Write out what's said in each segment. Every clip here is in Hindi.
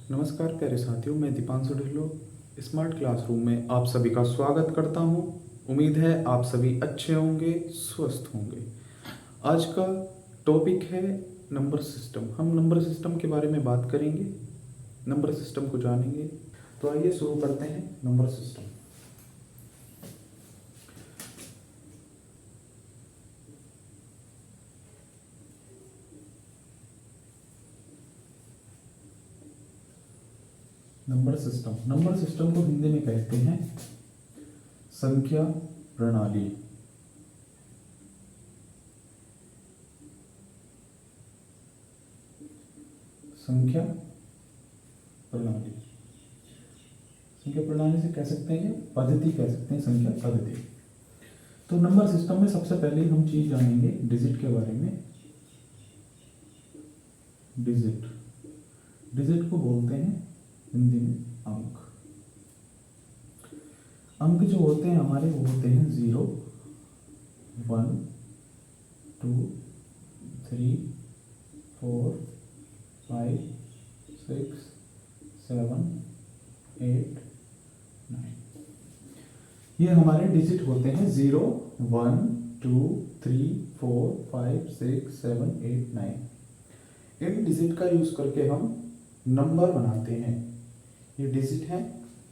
नमस्कार प्यारे साथियों, मैं दीपांशु ढिल्लो स्मार्ट क्लासरूम में आप सभी का स्वागत करता हूं। उम्मीद है आप सभी अच्छे होंगे, स्वस्थ होंगे। आज का टॉपिक है नंबर सिस्टम। हम नंबर सिस्टम के बारे में बात करेंगे, नंबर सिस्टम को जानेंगे। तो आइए शुरू करते हैं नंबर सिस्टम। नंबर सिस्टम को हिंदी में कहते हैं संख्या प्रणाली। संख्या प्रणाली, संख्या प्रणाली से कह सकते हैं, पद्धति कह सकते हैं, संख्या पद्धति। तो नंबर सिस्टम में सबसे पहले हम चीज जानेंगे डिजिट के बारे में। डिजिट, डिजिट को बोलते हैं हिंदी में अंक। अंक जो होते हैं हमारे वो होते हैं 0, 1, 2, 3, 4, 5, 6, 7, 8, 9। ये हमारे डिजिट होते हैं 0, 1, 2, 3, 4, 5, 6, 7, 8, 9। इन डिजिट का यूज करके हम नंबर बनाते हैं। ये डिजिट है,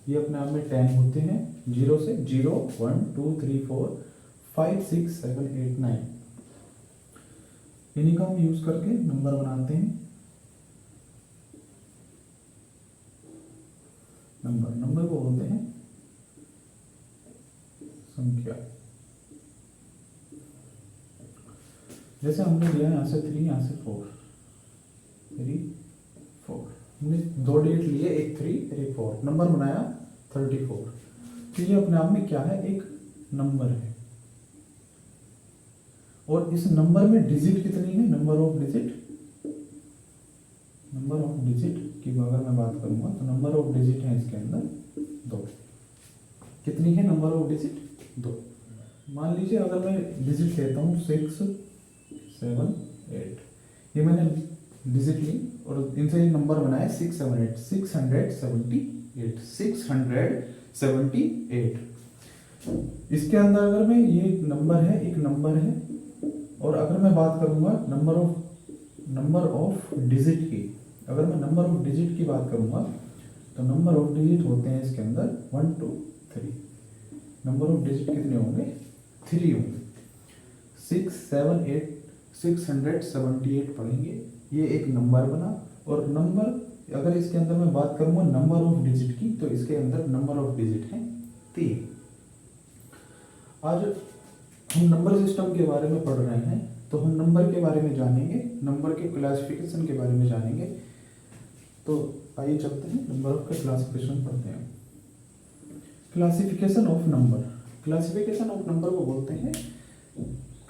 ये अपने आप में 10 होते हैं। 0 से 0, 1, 2, 3, 4, 5, 6, 7, 8, 9। इन्हीं का हम यूज करके नंबर बनाते हैं। नंबर को बोलते हैं संख्या। जैसे हमने लिया यहाँ से 3, यहाँ से 4, 3, 4। हमने 2 डेट लिए, एक 3, एक 4, नंबर बनाया 34। तो ये अपने आप में क्या है, एक नंबर है। और इस नंबर में डिजिट कितनी है, नंबर ऑफ डिजिट की अगर मैं बात करूंगा तो नंबर ऑफ डिजिट है इसके अंदर 2। कितनी है नंबर ऑफ डिजिट, 2। मान लीजिए अगर मैं डिजिट लेता हूँ 6, 7, 8, ये मैंने डिजिट ली और इनसे नंबर बनाया 6, 7, 8, 678। इसके अंदर अगर मैं ये नंबर है, एक नंबर है, और अगर मैं बात करूंगा नंबर ऑफ डिजिट की, अगर मैं नंबर ऑफ डिजिट की बात करूंगा तो नंबर ऑफ डिजिट होते हैं इसके अंदर 1, 2, 3। नंबर ऑफ डिजिट कितने होंगे, 3 होंगे। 6, 7, 8, 678 पढ़ेंगे, ये एक नंबर बना। और नंबर अगर इसके अंदर मैं बात करूंगा नंबर ऑफ डिजिट की, तो इसके अंदर नंबर ऑफ डिजिट है 3। आज हम नंबर सिस्टम के बारे में पढ़ रहे हैं, तो हम नंबर के बारे में जानेंगे, नंबर के क्लासिफिकेशन के बारे में जानेंगे। तो आइए चलते हैं नंबर का क्लासिफिकेशन पढ़ते हैं। Classification of number, classification of number को बोलते हैं,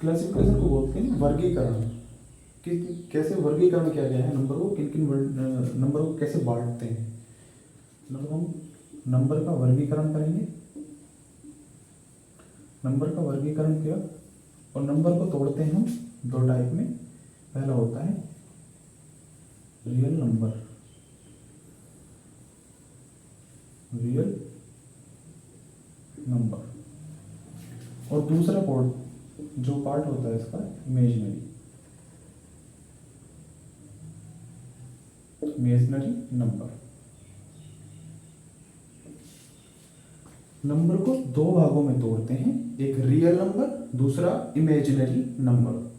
क्लासिफिकेशन को बोलते हैं वर्गीकरण। कि कैसे वर्गीकरण किया गया है नंबर को, किन किन नंबर को कैसे बांटते हैं। मतलब हम नंबर का वर्गीकरण करेंगे। नंबर का वर्गीकरण किया और नंबर को तोड़ते हैं हम 2 टाइप में। पहला होता है रियल नंबर, और दूसरा जो पार्ट होता है इसका इमेजिनरी नंबर। नंबर को 2 भागों में तोड़ते हैं, एक रियल नंबर, दूसरा इमेजिनरी नंबर।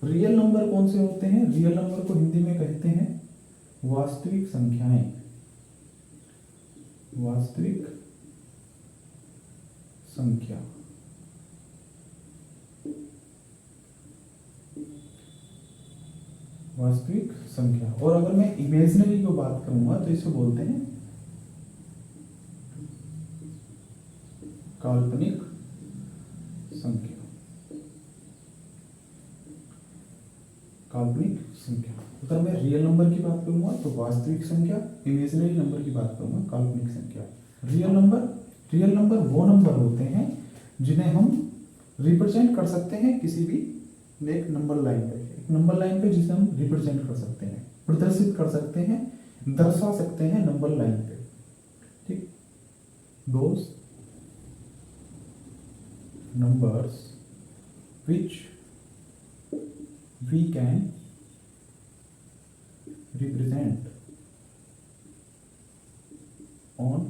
रियल नंबर कौन से होते हैं, रियल नंबर को हिंदी में कहते हैं वास्तविक संख्याएं। वास्तविक संख्या। वास्तविक संख्या। और अगर मैं इमेजिनरी को बात करूंगा तो इसे बोलते हैं काल्पनिक संख्या। काल्पनिक संख्या। अगर मैं रियल नंबर की बात करूंगा तो वास्तविक संख्या, इमेजिनरी नंबर की बात करूंगा काल्पनिक संख्या। रियल नंबर वो नंबर होते हैं जिन्हें हम रिप्रेजेंट कर सकते हैं किसी भी एक नंबर लाइन पे जिसे हम रिप्रेजेंट कर सकते हैं, प्रदर्शित कर सकते हैं दर्शा सकते हैं नंबर लाइन पे। ठीक, those numbers which we can represent on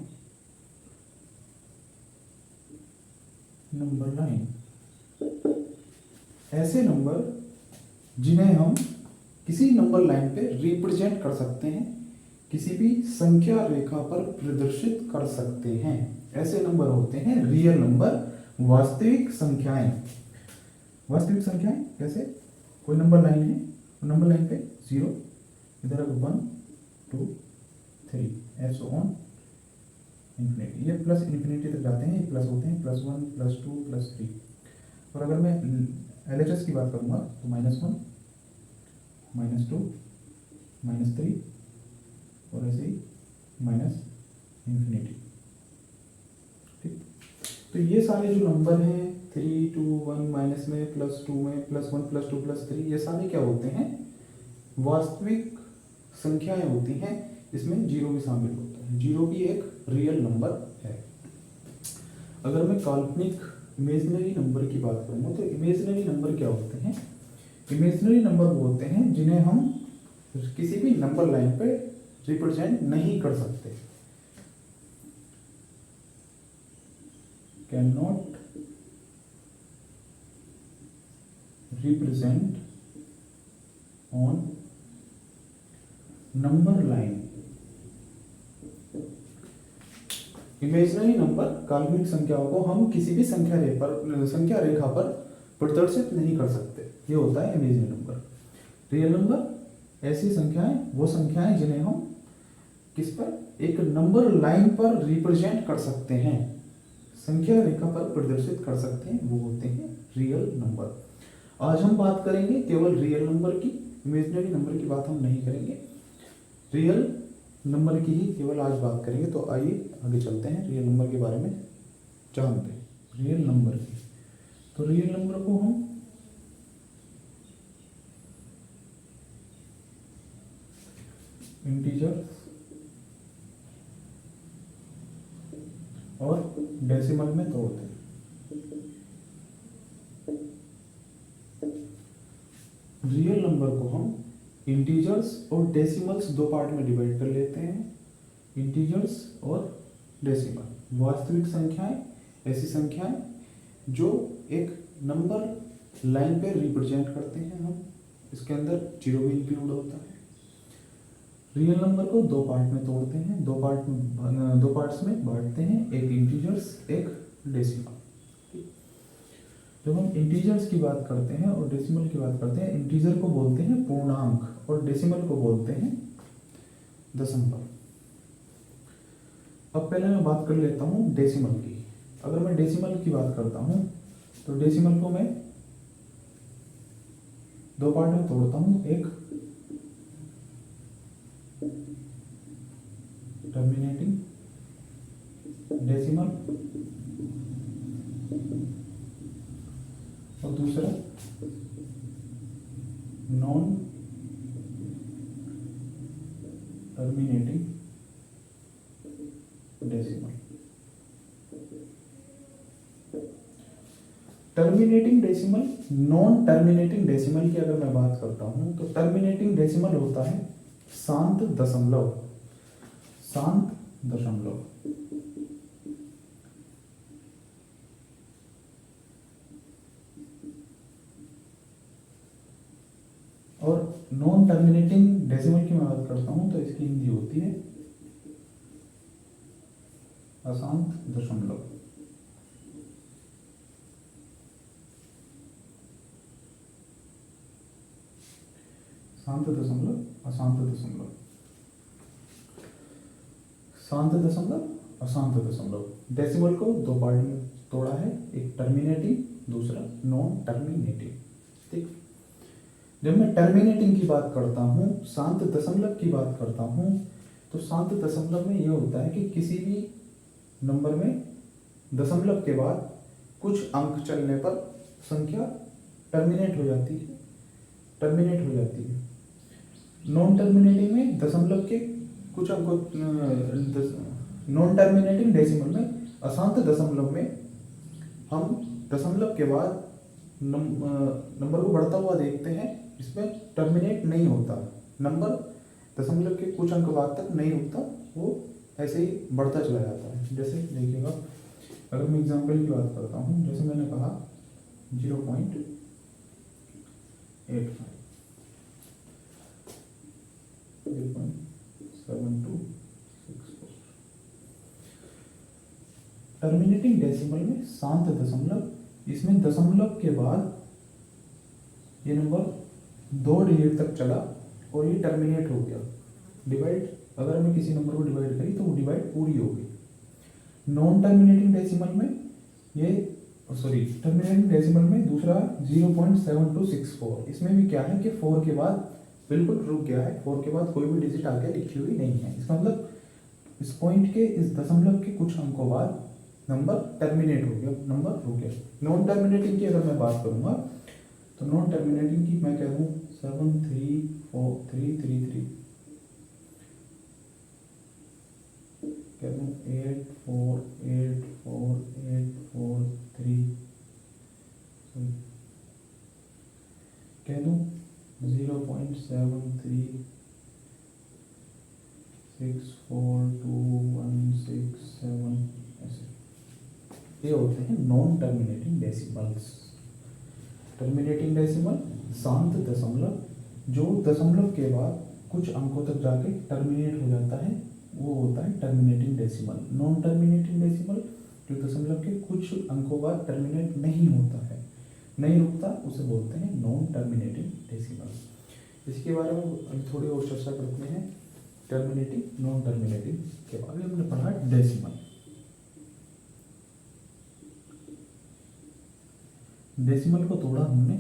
number line, ऐसे नंबर जिन्हें हम किसी नंबर लाइन पे रिप्रेजेंट कर सकते हैं, किसी भी संख्या रेखा पर प्रदर्शित कर सकते हैं, ऐसे नंबर होते हैं रियल नंबर, वास्तविक संख्याएं। वास्तविक संख्याएं कैसे? कोई नंबर लाइन है, नंबर लाइन पे 0, इधर 1 2 3 एस ऑन इन्फिनिटी, ये प्लस इन्फिनिटी तक जाते हैं, ये प्लस होते हैं, +1 +2 +3। और अगर मैं LHS की बात करूंगा तो -1 -2 -3 और ऐसे ही इन्फिनिटी। ठीक, तो ये सारे जो नंबर हैं 3 2 1 माइनस में, +2 में, +1 +2 +3, ये सारे क्या होते हैं? वास्तविक संख्याएं होती हैं, इसमें 0 भी शामिल होता है। 0 भी एक रियल नंबर है। अगर मैं काल्पनिक इमेजिनरी नंबर की बात करूँगा तो इमेजिनरी नंबर क्या होते हैं? इमेजिनरी नंबर वो होते हैं जिन्हें हम किसी भी नंबर लाइन पे रिप्रेजेंट नहीं कर सकते, can not represent on number line. Imaginary number, काल्पनिक संख्याओं को हम किसी भी संख्या रेखा पर प्रदर्शित नहीं कर सकते, ये होता है इमेजिनरी नंबर। रियल नंबर ऐसी संख्याएं, वो संख्याएं जिन्हें हम किस पर, एक नंबर लाइन पर रिप्रेजेंट कर सकते हैं, संख्या रेखा पर प्रदर्शित कर सकते हैं, वो होते हैं रियल नंबर। आज हम बात करेंगे केवल रियल नंबर की, इमेजिनरी नंबर की बात हम नहीं करेंगे, रियल नंबर की ही केवल आज बात करेंगे। तो आइए आगे चलते हैं, रियल नंबर के बारे में जानते हैं। रियल नंबर की, तो रियल नंबर को हम इंटीजर और डेसिमल में तोड़ते हैं। रियल नंबर को हम इंटीजर्स और डेसिमल्स दो पार्ट में डिवाइड कर लेते हैं, इंटीजर्स और डेसिमल। वास्तविक संख्याएं ऐसी संख्याएं जो एक नंबर लाइन पे रिप्रेजेंट करते हैं हम, इसके अंदर 0 भी इंक्लूड होता है। रियल नंबर को दो पार्ट में तोड़ते हैं, दो पार्ट्स में बांटते हैं, एक इंटीजर्स एक डेसिमल। जब हम इंटीजर्स की बात करते हैं और डेसिमल की बात करते हैं, इंटीजर को बोलते हैं पूर्णांक और डेसिमल को बोलते हैं दशमलव। अब पहले मैं बात कर लेता हूँ डेसिमल की। अगर मैं डेसिमल की बात करता हूँ तो डेसिमल को मैं दो पार्ट में तोड़ता हूँ, एक टर्मिनेटिंग डेसिमल और दूसरा non terminating decimal. Terminating decimal, non terminating decimal की अगर मैं बात करता हूं तो टर्मिनेटिंग डेसिमल होता है शांत दशमलव, शांत दशमलव। और नॉन टर्मिनेटिंग डेसिमल की मैं बात करता हूं तो इसकी हिंदी होती है अशांत दशमलव। शांत दशमलव, अशांत दशमलव, शांत दशमलव, अशांत दशमलव। डेसिमल को दो पार्ट में तोड़ा है, एक टर्मिनेटिंग, दूसरा नॉन टर्मिनेटिंग। ठीक, जब मैं टर्मिनेटिंग की बात करता हूँ, शांत दशमलव की बात करता हूँ, तो शांत दशमलव में यह होता है कि किसी भी नंबर में दशमलव के बाद कुछ अंक चलने पर संख्या टर्मिनेट हो जाती है, टर्मिनेट हो जाती है। नॉन टर्मिनेटिंग में दशमलव के कुछ अंकों नॉन टर्मिनेटिंग डेसिमल में, अशांत दशमलव में हम दशमलव के बाद नंबर को बढ़ता हुआ देखते हैं, इसमें टर्मिनेट नहीं होता नंबर, दशमलव के कुछ अंक बाद तक नहीं रुकता, वो ऐसे ही बढ़ता चला जाता है। जैसे देखिएगा, अगर मैं एग्जाम्पल की बात करता हूँ, जैसे मैंने कहा 0.85, 0.7264, टर्मिनेटिंग डेसिमल में शांत दशमलव, इसमें दशमलव के बाद ये नंबर 2 डिजिट तक चला और ये टर्मिनेट हो गया, डिवाइड, अगर मैं किसी नंबर को डिवाइड करी तो वो डिवाइड पूरी हो गई। नॉन टर्मिनेटिंग डेसिमल में ये, सॉरी, टर्मिनेटिंग डेसिमल में दूसरा 0.7264, इसमें भी क्या है कि 4 के बाद बिल्कुल रुक गया है, 4 के बाद कोई भी डिजिट आगे लिखी हुई नहीं है। इसका मतलब इस पॉइंट के, इस दशमलव के कुछ अंकों बाद नंबर टर्मिनेट हो गया, नंबर रुक गया। नॉन टर्मिनेटिंग की अगर मैं बात करूंगा तो नॉन टर्मिनेटिंग की मैं कह दूँ 73433, कह दूँ 8484843, कह दूँ 0.73642167, ऐसे ये होते हैं non terminating decimals. Terminating decimal शांत दशमलव, जो दशमलव के बाद कुछ अंकों तक जाके टर्मिनेट हो जाता है, वो होता है terminating decimal. Non terminating decimal जो दशमलव के कुछ अंकों बाद टर्मिनेट नहीं होता है, नहीं रुकता, उसे बोलते हैं नॉन टर्मिनेटिंग डेसिमल। इसके बारे में थोड़ी और चर्चा करते हैं। टर्मिनेटिंग, नॉन टर्मिनेटिंग के बारे में हमने पढ़ा डेसिमल। डेसिमल को तोड़ा हमने,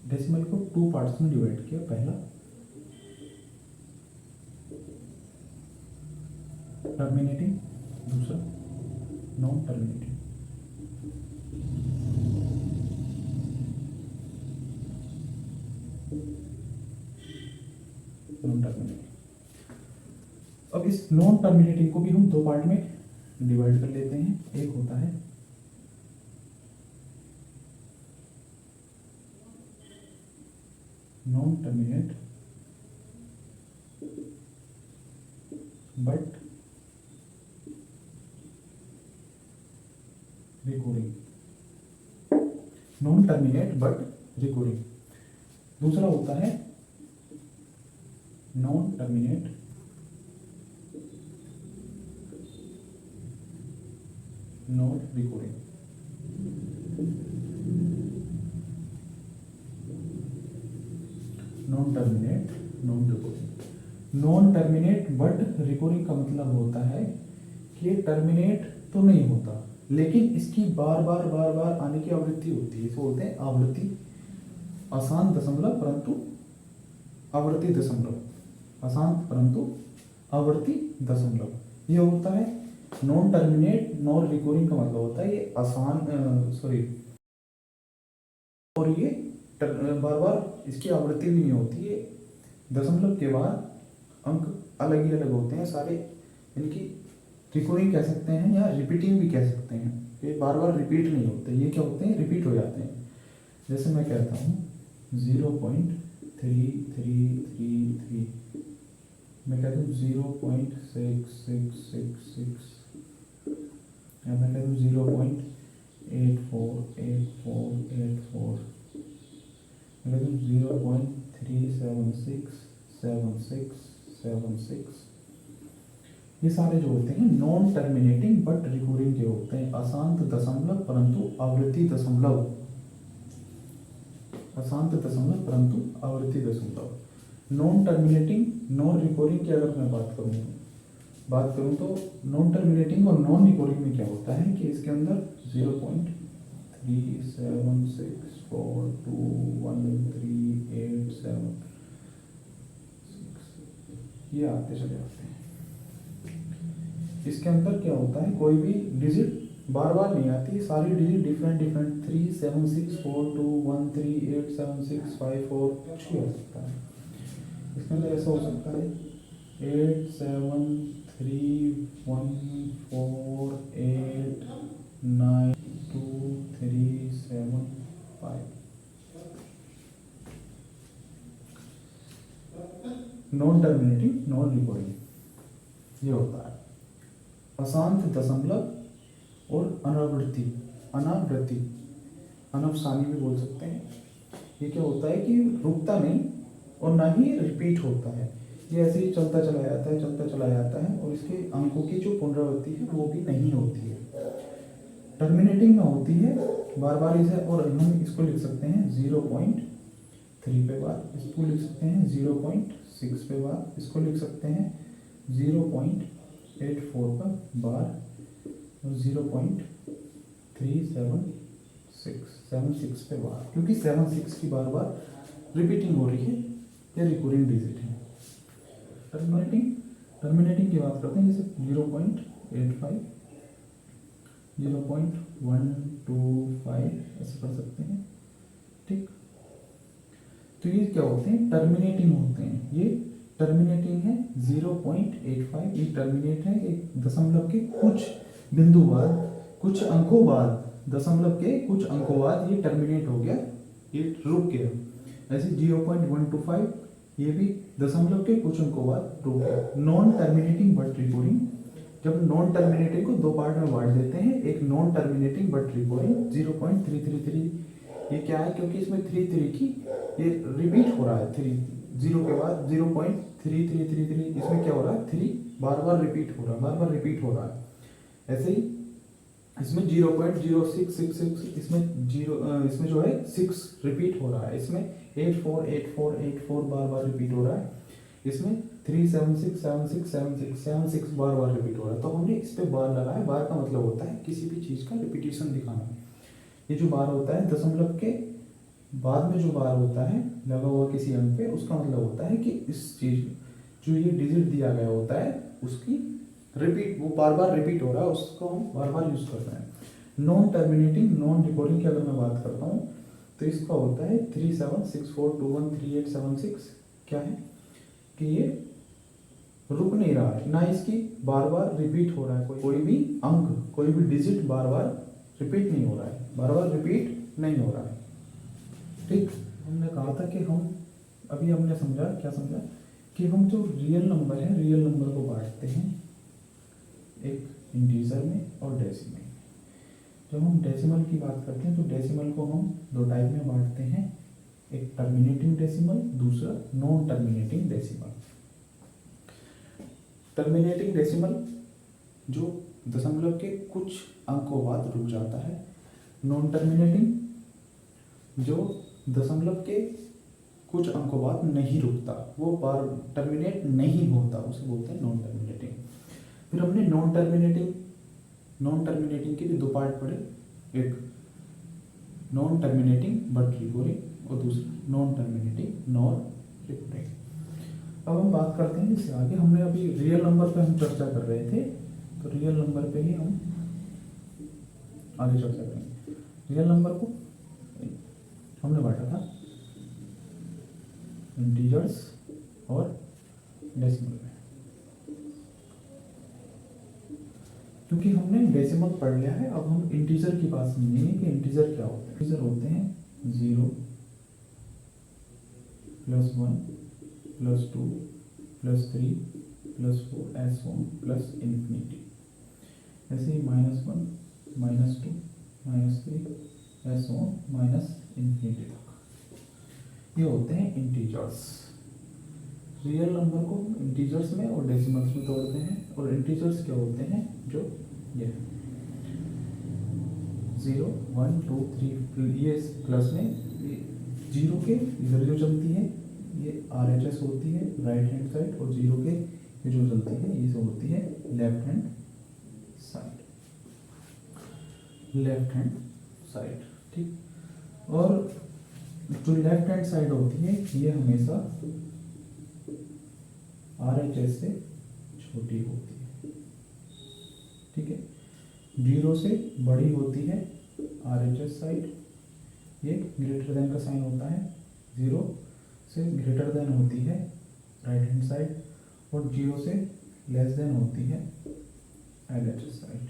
डेसिमल को 2 पार्ट्स में डिवाइड किया। पहला टर्मिनेटिंग, दूसरा नॉन टर्मिनेटिंग। नॉन टर्मिनेटिंग, अब इस नॉन टर्मिनेटिंग को भी हम 2 पार्ट में डिवाइड कर लेते हैं। एक होता है non terminate but recurring, non terminate but recurring. दूसरा होता है non terminate not recurring. Non terminate non recurring, non terminate but recurring का मतलब होता है कि टर्मिनेट तो नहीं होता, लेकिन इसकी बार बार आने की आवृत्ति होती है। इसको बोलते हैं आवृत्ति, अशांत दशमलव परंतु आवर्ती दशमलव, अशांत परंतु आवर्ती दशमलव, ये होता है नॉन टर्मिनेट नॉन रिकरिंग। का मतलब होता है ये और ये बार बार इसकी आवृत्ति भी नहीं होती है। दशमलव के बाद अंक अलग ही अलग होते हैं सारे, इनकी रिकरिंग कह सकते हैं या रिपीटिंग भी कह सकते हैं। ये बार बार रिपीट नहीं होते, ये क्या होते हैं, रिपीट हो जाते हैं। जैसे मैं कहता हूँ 0.3333, मैं कहता हूँ 0.6666, या मैं कहता हूँ 0.848484, मैं कहता हूँ 0.3767676। ये सारे जो होते हैं नॉन टर्मिनेटिंग बट रिकरिंग के होते हैं, अशांत दशमलव परंतु आवृत्ति दशमलव, अशांत दशमलव परंतु आवृत्ति दशमलव। नॉन टर्मिनेटिंग नॉन रिकरिंग की अगर मैं बात करूं तो नॉन टर्मिनेटिंग और नॉन रिकरिंग में क्या होता है कि इसके अंदर 0.376421387 ये आते चले जाते हैं। इसके अंदर क्या होता है, कोई भी डिजिट बार बार नहीं आती, सारी डिजिट डिफरेंट 37642138765 कुछ भी हो सकता है। इसके अंदर ऐसा हो सकता है 8731489237 नॉन टर्मिनेटिंग नॉन रिकॉर्डिंग ये होता है। अशांत दशमलव और अनावृत्ति अनावृत्ति अनवसानी भी बोल सकते हैं। ये क्या होता है कि रुकता नहीं और ना ही रिपीट होता है, ये ऐसे ही चलता चला जाता है, चलता चला जाता है, और इसके अंकों की जो पुनरावृत्ति है वो भी नहीं होती है। टर्मिनेटिंग में होती है बार बार इसे, और हम इसको लिख सकते हैं 0.3 पे बार, इसको लिख सकते हैं 0.6 पे बार, इसको लिख सकते हैं 0.84 पर बार और 0.376 पे बार, क्योंकि 76 की बार बार रिपीटिंग हो रही है, ये रिकरिंग डिजिट है। टर्मिनेटिंग की बात करते हैं, जैसे 0.85 0.125 ऐसे कर सकते हैं, ठीक। तो ये क्या होते हैं, टर्मिनेटिंग होते हैं। ये टर्मिनेटिंग है 0.85, ये टर्मिनेट है एक दशमलव के कुछ बिंदु बाद, कुछ अंकों बाद, दशमलव के कुछ अंकों बाद ये टर्मिनेट हो गया, ये रुक गया। ऐसे 0.125 ये भी दशमलव के कुछ अंकों बाद रुक गया। नॉन टर्मिनेटिंग बट रिकरिंग, जब नॉन टर्मिनेटिंग को दो पार्ट में बांट देते हैं, एक नॉन टर्मिनेटिंग बट रिकरिंग 0.333, ये क्या है, क्योंकि इसमें 3 की ये रिपीट हो रहा है, 0 के बाद 0.3333, इसमें क्या हो रहा है, 3 बार बार रिपीट हो रहा है, बार बार रिपीट हो रहा है। ऐसे ही इसमें 0.0666, इसमें जो है 6 रिपीट हो रहा है, इसमें 848484 बार बार रिपीट हो रहा है, इसमें 376767676 बार बार रिपीट हो रहा है। तो हमने इस पे बार लगाया, बार का मतलब होता है किसी भी चीज़ का रिपीटेशन दिखाना। ये जो बार होता है दशमलव के बाद में जो बार होता है लगा हुआ किसी अंक पे, उसका मतलब होता है कि इस चीज जो ये डिजिट दिया गया होता है उसकी रिपीट, वो बार बार रिपीट हो रहा है, उसको हम बार बार यूज कर रहे हैं। नॉन टर्मिनेटिंग नॉन रिकॉर्डिंग की अगर मैं बात करता हूँ तो इसका होता है 3764213876, क्या है कि ये रुक नहीं रहा है, ना इसकी बार बार रिपीट हो रहा है, कोई भी अंक, कोई भी डिजिट बार बार रिपीट नहीं हो रहा है, बार बार रिपीट नहीं हो रहा है, ठीक। हमने कहा था कि हम अभी हमने समझा, क्या समझा, कि हम जो रियल नंबर है, रियल नंबर को बांटते हैं एक इंटीजर में और डेसिमल में। जब हम डेसिमल की बात करते हैं तो डेसिमल को हम दो टाइप में बांटते हैं, एक टर्मिनेटिंग डेसिमल, दूसरा non terminating decimal. Terminating decimal जो दशमलव के कुछ अंकों बाद रुक जाता है, नॉन टर्मिनेटिंग जो दशमलव के कुछ अंकों बाद नहीं रुकता, वो बार टर्मिनेट नहीं होता, उसे बोलते हैं नॉन टर्मिनेटिंग। फिर हमने नॉन टर्मिनेटिंग के भी दो पार्ट पढ़े, एक नॉन टर्मिनेटिंग बट रिकरिंग और दूसरा नॉन टर्मिनेटिंग नॉन रिकरिंग। अब हम बात करते हैं इससे आगे, हमने अभी रियल नंबर पे हम चर्चा कर रहे थे, तो रियल नंबर पे ही हम आगे चर्चा करेंगे। रियल नंबर को हमने बांटा था इंटीजर्स और डेसिमल में, क्योंकि हमने डेसिमल पढ़ लिया है, अब हम इंटीजर की बात समझेंगे कि इंटीजर क्या होते हैं। इंटीजर होते हैं 0 +1 +2 +3 +4 ऐसे प्लस इन्फिनिटी, ऐसे ही -1 -2 -3 ऐसे इन्फिनिटी तक, ये होते हैं इंटीजर्स। रियल नंबर को इंटीजर्स में और डेसिमल्स में तोड़ते हैं, और इंटीजर्स क्या होते हैं, जो ये 0 1 2 3, ये प्लस में 0 के इधर जो चलती है ये RHS होती है राइट हैंड साइड, और 0 के जो चलती है ये जो होती है लेफ्ट हैंड साइड, ठीक। और जो लेफ्ट हैंड साइड होती है ये हमेशा RHS से छोटी होती है, ठीक है। 0 से बड़ी होती है RHS साइड, ये ग्रेटर देन का साइन होता है, 0 से ग्रेटर देन होती है राइट हैंड साइड, और 0 से लेस देन होती है LHS साइड।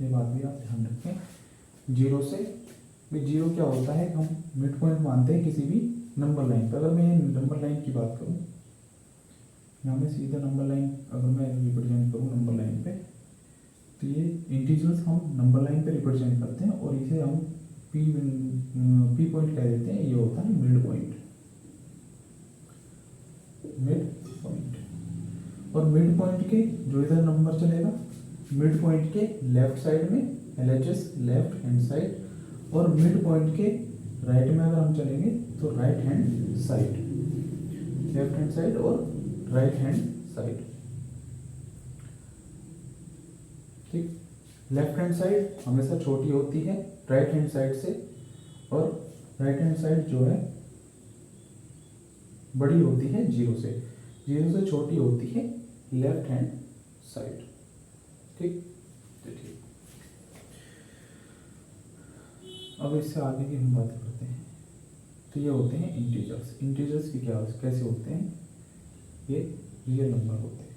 ये बात भी आप ध्यान रखें। 0 से भी 0 क्या होता है, हम मिड पॉइंट मानते हैं किसी भी नंबर लाइन पर। अगर मैं नंबर लाइन की बात करूँ, यहाँ में सीधा नंबर लाइन अगर मैं रिप्रेजेंट करूँ नंबर लाइन पे, तो ये इंटीजर्स हम नंबर लाइन पे रिप्रेजेंट करते हैं और इसे हम पी पॉइंट कह देते हैं। ये होता है मिड पॉइंट, मिड पॉइंट। और मिड पॉइंट के जो इधर नंबर चलेगा, मिड पॉइंट के लेफ्ट साइड में LHS लेफ्ट हैंड साइड, और मिड पॉइंट के राइट में अगर हम चलेंगे तो right hand side, left hand side और राइट हैंड साइड। ठीक, लेफ्ट हैंड साइड हमेशा छोटी होती है राइट हैंड साइड से, और राइट हैंड साइड जो है बड़ी होती है 0 से, 0 से छोटी होती है लेफ्ट हैंड साइड। ठीक, ठीक। अब इससे आगे की हम बात करते हैं। तो ये होते हैं इंटीजर्स। इंटीजर्स की क्या कैसे होते हैं, ये रियल नंबर होते हैं।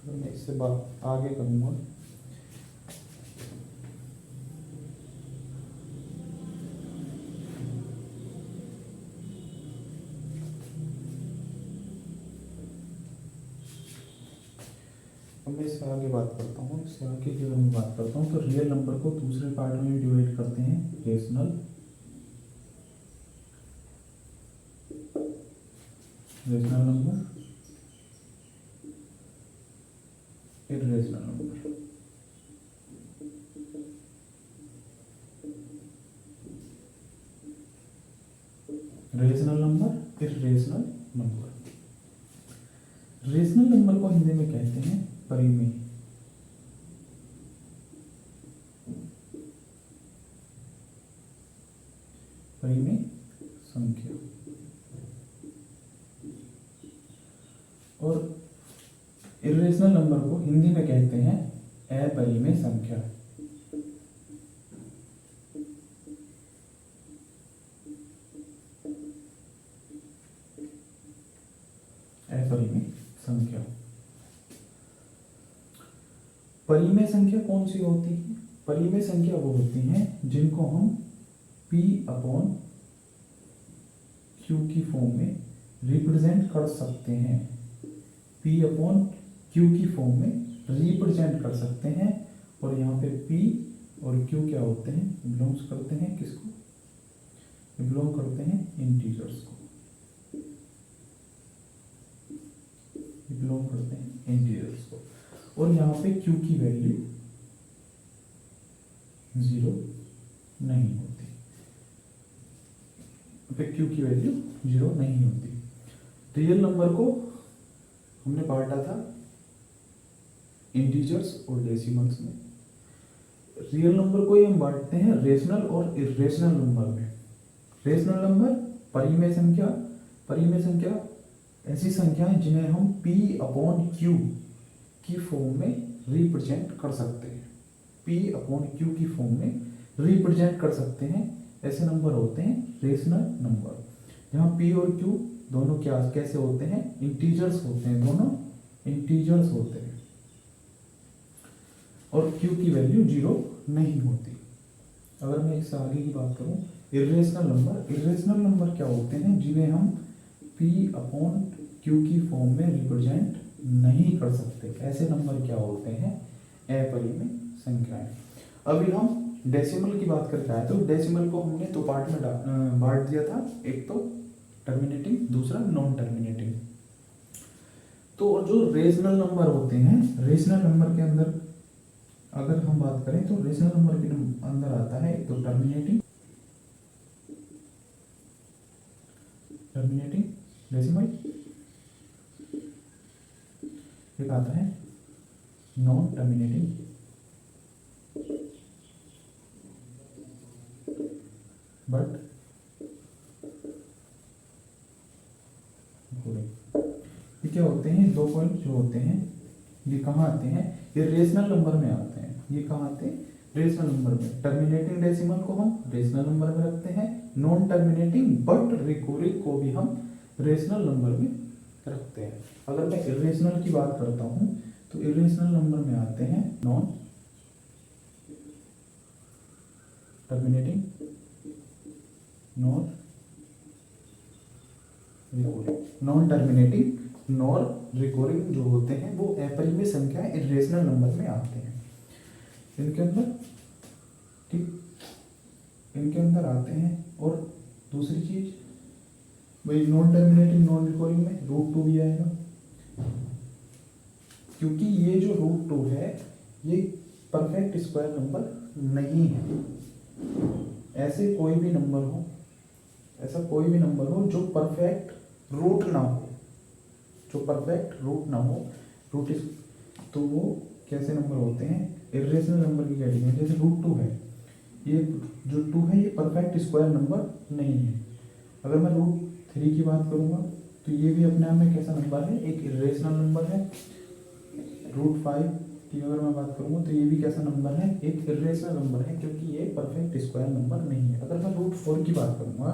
तो मैं इससे बात आगे करूँगा। अब मैं इससे आगे बात करता हूँ। इससे आगे की अगर मैं बात करता हूँ तो रियल नंबर को दूसरे पार्ट में भी डिवाइड करते हैं, rational, rational number, irrational number. Rational number, irrational number. Rational number को हिंदी में कहते हैं परिमेय। परिमेय संख्या। और इर्रेशनल नंबर को हिंदी में कहते हैं अपरिमेय संख्या। अपरिमेय संख्या। परिमेय संख्या कौन सी होती है? परिमेय संख्या वो होती हैं जिनको हम P अपॉन Q की फॉर्म में रिप्रेजेंट कर सकते हैं। P अपॉन Q की फॉर्म में रिप्रेजेंट कर सकते हैं। और यहाँ पे P और Q क्या होते हैं, बिलोंग्स करते हैं किसको, बिलोंग करते हैं इंटीजर्स को, बिलोंग करते हैं इंटीजर्स को। और यहाँ पे Q की वैल्यू 0 नहीं होती, पे Q की वैल्यू 0 नहीं होती। रियल नंबर को हमने बांटा था इंटीजर्स और डेसिमल्स में। रियल नंबर को ही हम बांटते हैं रेशनल और इर्रेशनल नंबर में। रेशनल नंबर परिमेय संख्या, परिमेय संख्या ऐसी संख्याएं जिन्हें हम P अपॉन Q की फॉर्म में रिप्रेजेंट कर सकते हैं। P अपॉन Q की फॉर्म में रिप्रेजेंट कर सकते हैं, ऐसे नंबर होते हैं रेशनल नंबर। जहाँ P और Q दोनों क्या कैसे होते हैं, इंटीजर्स होते हैं, दोनों इंटीजर्स होते हैं और Q की वैल्यू 0 नहीं होती। अगर मैं इससे आगे की बात करूं, इर्रेशनल नंबर, इर्रेशनल नंबर क्या होते हैं जिन्हें हम P अपॉन Q की फॉर्म में रिप्रेजेंट नहीं कर सकते। ऐसे नंबर क्या होते हैं, अपरिमेय संख्याएं। अभी हम डेसिमल की बात करके आए, तो डेसिमल को हमने दो पार्ट में बांट दिया था, एक तो टर्मिनेटिंग, दूसरा नॉन टर्मिनेटिंग। तो जो रेशनल नंबर होते हैं, रेशनल नंबर के अंदर अगर हम बात करें तो रेशनल नंबर के अंदर आता है एक तो टर्मिनेटिंग, टर्मिनेटिंग डेसिमल, एक आता है नॉन टर्मिनेटिंग, बट ये क्या होते हैं, दो पॉइंट जो होते हैं ये कहाँ आते हैं, ये रेशनल नंबर में आते हैं। ये कहाँ आते हैं, रेशनल नंबर में। टर्मिनेटिंग डेसिमल को हम रेशनल नंबर में रखते हैं, नॉन टर्मिनेटिंग बट रिकूरिंग को भी हम रेशनल नंबर में रखते हैं। अगर मैं इरेशनल की बात करता हूँ तो इरेशनल नंबर में आते हैं non terminating, non recurring. Non terminating, non recurring जो होते हैं वो अपरिमेय संख्याएं इरेशनल नंबर में आते हैं। इनके अंदर ठीक, इनके अंदर आते हैं। और दूसरी चीज भाई नॉन टर्मिनेटिंग नॉन रिकरिंग में √2 भी आएगा, क्योंकि ये जो √2 है ये परफेक्ट स्क्वायर नंबर नहीं है। ऐसे कोई भी नंबर हो, ऐसा कोई भी नंबर हो जो परफेक्ट रूट ना हो, जो परफेक्ट रूट ना हो, रूट तो वो कैसे नंबर होते हैं, इरेशनल नंबर की कैटेगरी। जैसे √2 है, ये जो 2 है ये परफेक्ट स्क्वायर नंबर नहीं है। अगर मैं √3 की बात करूँगा तो ये भी अपने आप में कैसा नंबर है, एक इरेशनल नंबर है। √5 की अगर मैं बात करूँगा तो ये भी कैसा नंबर है, एक इरेशनल नंबर है, क्योंकि ये परफेक्ट स्क्वायर नंबर नहीं है। अगर मैं √4 की बात करूँगा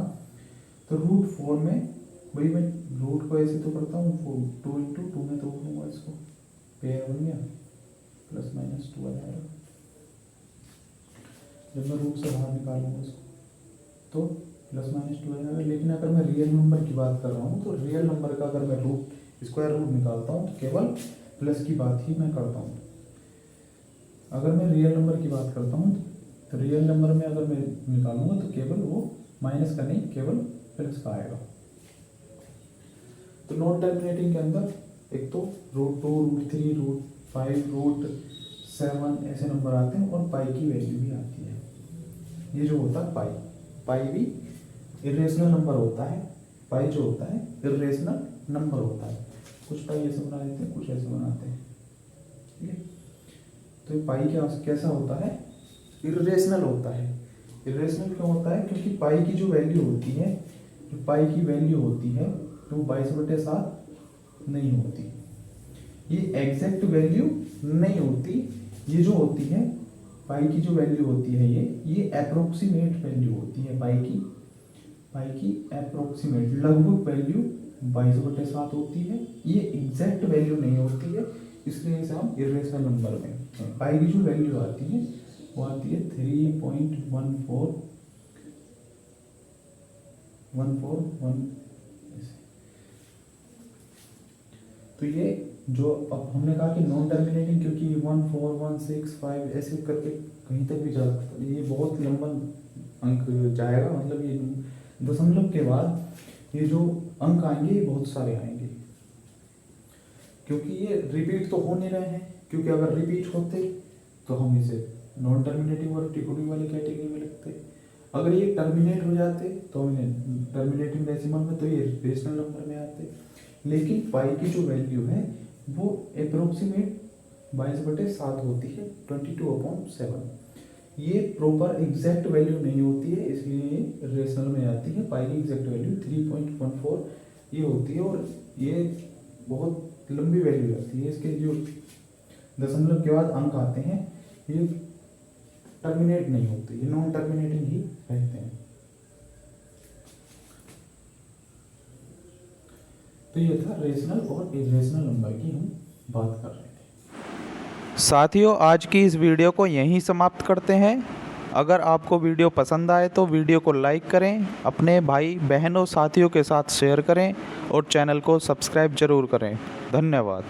तो √4 में भाई मैं रूट को ऐसे तो करता हूँ 2 × 2 में तो करूँगा, इसको पेयर बन गया, +-2 आ जाएगा। जब मैं रूट से बाहर निकालूंगा इसको तो +-2 आ जाएगा। लेकिन अगर मैं रियल नंबर की बात कर रहा हूँ तो रियल नंबर का अगर मैं स्क्वायर रूट निकालता हूँ तो केवल प्लस की बात ही मैं करता हूँ। अगर मैं रियल नंबर की बात करता हूँ तो रियल नंबर में अगर मैं निकालूंगा तो केवल वो माइनस का नहीं, केवल प्लस का आएगा। तो नॉन टर्मिनेटिंग के अंदर एक तो √2, √3, √5, √7 ऐसे नंबर आते हैं, और पाई की वैल्यू भी आती है। ये जो होता है पाई भी इरेशनल नंबर होता है। पाई जो होता है इरेशनल नंबर होता है। कुछ पाई ऐसे बना देते हैं, कुछ ऐसे बनाते हैं, ठीक है। तो ये पाई कैसा होता है, इरेशनल होता है। इरेशनल क्यों होता है, क्योंकि पाई की जो वैल्यू होती है, जो पाई की वैल्यू होती है तो 22/7 नहीं होती, ये एग्जैक्ट वैल्यू नहीं होती। ये जो होती है पाई की जो वैल्यू होती है ये अप्रोक्सीमेट वैल्यू होती है। पाई की अप्रोक्सीमेट लगभग वैल्यू 22/7 होती है। ये एग्जैक्ट वैल्यू नहीं होती है, इसलिए इसे हम इरेशनल नंबर में पाई की जो वैल्यू आती है वो आती है 3.14141। तो ये जो अब हमने कहा कि नॉन टर्मिनेटिंग, क्योंकि 1, 4, 1, 6, 5 ऐसे करके कहीं तक भी जा सकता है, ये बहुत लंबा अंक जाएगा। मतलब ये दशमलव के बाद ये जो अंक आएंगे ये बहुत सारे आएंगे, क्योंकि ये रिपीट तो हो नहीं रहे हैं। क्योंकि अगर रिपीट होते तो हम इसे नॉन टर्मिनेटिंग और डिकोडिंग वाली कैटेगरी में लिखते। अगर ये टर्मिनेट हो जाते तो हम इन्हें टर्मिनेटिंग डेसिमल में, तो ये रेशनल नंबर में आते। लेकिन पाई की जो वैल्यू है वो अप्रोक्सीमेट 22/7 होती है, 22/7। ये प्रॉपर एग्जैक्ट वैल्यू नहीं होती है, इसलिए ये रेशनल में आती है। पाई की एग्जैक्ट वैल्यू 3.14 ये होती है, और ये बहुत लंबी वैल्यू आती है। इसके जो दशमलव के बाद अंक आते हैं ये टर्मिनेट नहीं होते, ये नॉन टर्मिनेटिंग ही रहते हैं। तो ये था रेशनल और इरेशनल नंबर की हम बात कर रहे थे। साथियों, आज की इस वीडियो को यहीं समाप्त करते हैं। अगर आपको वीडियो पसंद आए तो वीडियो को लाइक करें, अपने भाई बहनों साथियों के साथ शेयर करें और चैनल को सब्सक्राइब जरूर करें। धन्यवाद।